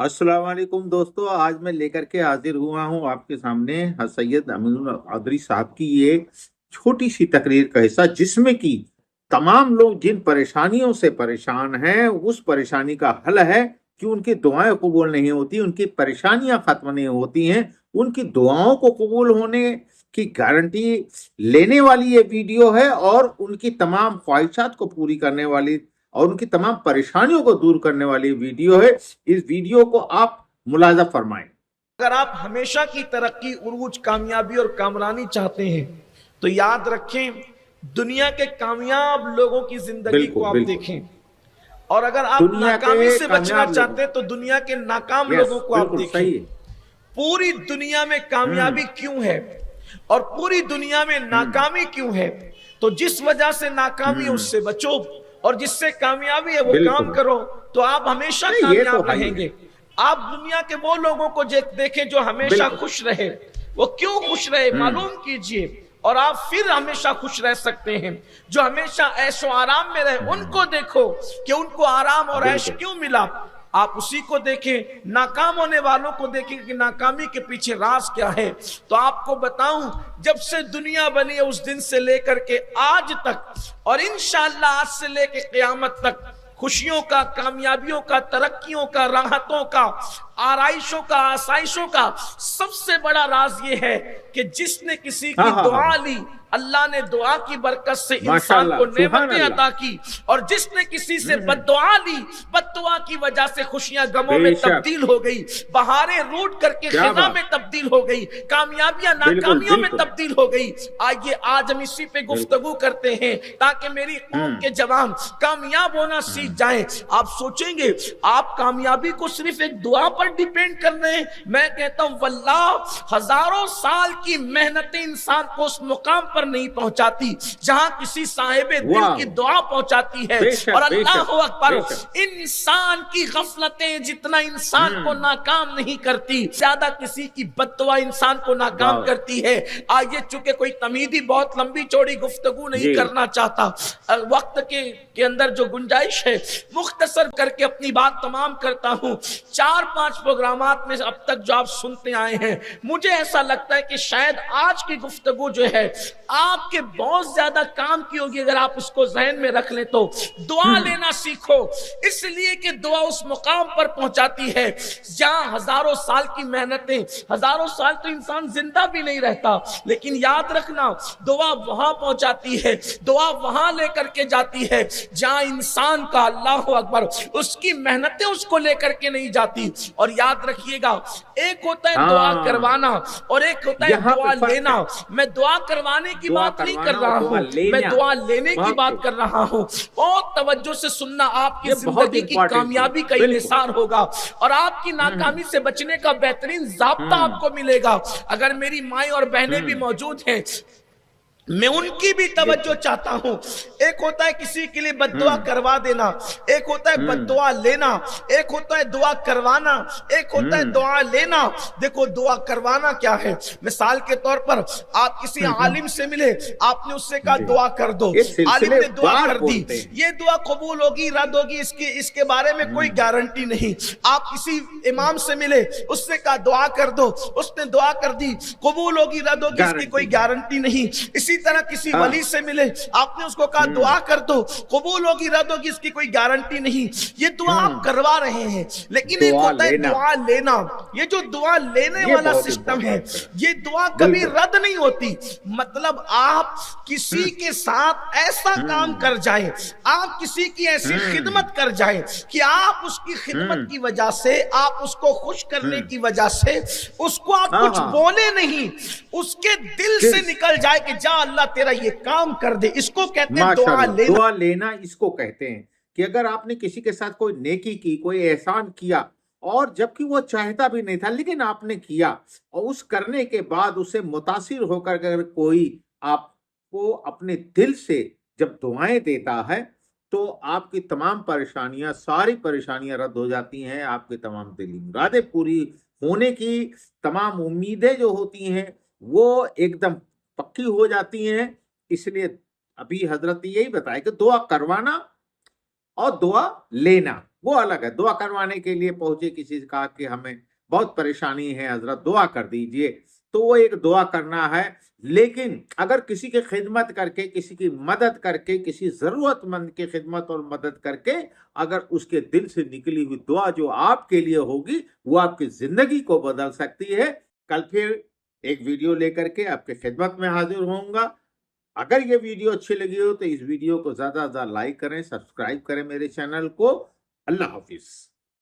अस्सलाम वालेकुम दोस्तों, आज मैं लेकर के हाजिर हुआ हूँ आपके सामने सैयद अमीनुल आदरी साहब की ये छोटी सी तकरीर का हिस्सा, जिसमें कि तमाम लोग जिन परेशानियों से परेशान हैं उस परेशानी का हल है कि उनकी दुआएं कबूल नहीं होती, उनकी परेशानियां खत्म नहीं होती हैं। उनकी दुआओं को कबूल होने की गारंटी लेने वाली ये वीडियो है और उनकी तमाम ख्वाहिशात को पूरी करने वाली और उनकी तमाम परेशानियों को दूर करने वाली वीडियो है। इस वीडियो को आप मुलाजा फरमाएं। अगर आप हमेशा की तरक्की, उरूज, कामयाबी और कामरानी चाहते हैं तो याद रखें, दुनिया के कामयाब लोगों की जिंदगी को आप देखें। और अगर आप नाकामी से बचना चाहते हैं तो दुनिया के नाकाम लोगों को आप देखें। पूरी दुनिया में कामयाबी क्यों है और पूरी दुनिया में नाकामी क्यों है? तो जिस वजह से नाकामी है उससे बचो, और जिससे कामयाबी है वो काम करो, तो आप हमेशा कामयाब रहेंगे। आप दुनिया के वो लोगों को देखें जो हमेशा खुश रहे। वो क्यों खुश रहे मालूम कीजिए, और आप फिर हमेशा खुश रह सकते हैं। जो हमेशा ऐशो आराम में रहे उनको देखो कि उनको आराम और ऐश क्यों मिला। आप उसी को देखें। नाकाम होने वालों को देखें कि नाकामी के पीछे राज क्या है। तो आपको बताऊं, जब से दुनिया बनी है उस दिन से लेकर के आज तक, और इंशाअल्लाह आज से लेकर क़यामत तक, खुशियों का, कामयाबियों का, तरक्कियों का, राहतों का, आराइशों का, आसाइशों का सबसे बड़ा राज ये है कि जिसने किसी की दुआ ली, अल्लाह ने दुआ की बरकत से इंसान को नेमतें अता की, और जिसने किसी से बद्दुआ ली, बद्दुआ की वजह से खुशियां गमों में तब्दील हो गई, बहारें रूठ करके खिज़ा में तब्दील हो गई, कामयाबियां नाकामियों में तब्दील हो गई। आइए आज हम इसी पे गुफ्तगू करते हैं ताकि मेरी कौम के जवान कामयाब होना सीख जाएं। आप सोचेंगे आप कामयाबी को सिर्फ एक दुआ पर डिपेंड कर रहे हैं। मैं कहता हूं वल्लाह, हजारों साल की मेहनतें इंसान को उस मुकाम पर नहीं पहुंचाती जहां किसी साहिबे दिल की दुआ पहुंचाती है। और अल्लाह अकबर, इंसान की गफलतें जितना इंसान को नाकाम नहीं करती, ज्यादा किसी की बद्दुआ इंसान को नाकाम करती है। आइए, चूंकि कोई तमीदी बहुत लंबी चौड़ी गुफ्तगू नहीं करना चाहता, वक्त के अंदर जो गुंजाइश है मुख्तसर करके अपनी बात तमाम करता हूं। 4-5 प्रोग्रामात में अब तक जो आप सुनते आए हैं, मुझे ऐसा लगता है कि शायद आज की गुफ्तगू जो है आपके बहुत ज्यादा काम की होगी अगर आप उसको ज़हन में रख लें तो। दुआ लेना सीखो, इसलिए कि दुआ उस मुकाम पर पहुंचाती है जहां हजारों साल की मेहनतें, हजारों साल तो इंसान जिंदा भी नहीं रहता, लेकिन याद रखना दुआ वहां पहुंचाती है, दुआ वहां लेकर के जाती है जहां इंसान का, अल्लाह अकबर, उसकी मेहनतें उसको लेकर के नहीं जाती। और याद रखिएगा, एक होता है दुआ करवाना और एक होता है दुआ लेना। मैं दुआ करवाने की बात नहीं कर रहा हूँ, मैं दुआ लेने की बात कर रहा हूँ। बहुत तवज्जो से सुनना, आपकी जिंदगी की कामयाबी का इंहिसार होगा और आपकी नाकामी से बचने का बेहतरीन ज़ाब्ता आपको मिलेगा। अगर मेरी माएं और बहनें भी मौजूद हैं, मैं उनकी भी तवज्जो चाहता हूं। एक होता है किसी के लिए बद्दुआ करवा देना, एक होता है बद्दुआ लेना, एक होता है दुआ करवाना, एक होता है दुआ लेना। देखो, दुआ करवाना क्या है? मिसाल के तौर पर आप किसी आलिम से मिले, आपने उससे कहा दुआ कर दो, आलिम ने दुआ कर दी, ये दुआ कबूल होगी रद्द होगी इसके बारे में कोई गारंटी नहीं। आप किसी इमाम से मिले, उससे कहा दुआ कर दो, उसने दुआ कर दी, कबूल होगी रद्द होगी इसकी कोई गारंटी नहीं। इसी तरह किसी वली से मिले, आपने उसको कहा दुआ कर दो, कबूल होगी रद्द होगी इसकी कोई गारंटी नहीं। ये दुआ आप करवा रहे हैं, लेकिन एक होता है दुआ लेना। ये जो दुआ लेने वाला सिस्टम है, ये दुआ कभी रद्द नहीं होती। मतलब आप किसी के साथ ऐसा काम कर जाएं, आप किसी की ऐसी खिदमत कर जाएं कि आप उसकी खिदमत की वजह से, आप उसको खुश करने की वजह से उसको आप कुछ बोले नहीं, उसके दिल से निकल जाए कि जा अल्लाह तेरा ये काम कर दे। इसको कहते हैं दुआ लेना। दुआ लेना इसको कहते हैं कि अगर आपने किसी के साथ कोई नेकी की, कोई एहसान किया, और जबकि वो चाहता भी नहीं था लेकिन आपने किया, और उस करने के बाद उसे मुतासिर होकर अगर कोई आपको अपने दिल से जब दुआएं देता है तो आपकी तमाम परेशानियां, सारी परेशानियां रद्द हो जाती हैं। आपके तमाम दिली मुरादें पूरी होने की तमाम उम्मीदें जो होती हैं वो एकदम पक्की हो जाती हैं। इसलिए अभी हजरत ने यही बताया कि दुआ करवाना और दुआ लेना وہ الگ ہے. دعا کروانے کے لیے پہنچے, کسی سے کہا کہ ہمیں بہت پریشانی ہے حضرت دعا کر دیجئے, تو وہ ایک دعا کرنا ہے. لیکن اگر کسی کی خدمت کر کے, کسی کی مدد کر کے, کسی ضرورت مند کی خدمت اور مدد کر کے اگر اس کے دل سے نکلی ہوئی دعا جو آپ کے لیے ہوگی وہ آپ کی زندگی کو بدل سکتی ہے. کل پھر ایک ویڈیو لے کر کے آپ کی خدمت میں حاضر ہوں گا. اگر یہ ویڈیو اچھی لگی ہو تو اس ویڈیو کو زیادہ سے زیادہ لائک کریں, سبسکرائب کریں میرے چینل کو. اللہ حافظ.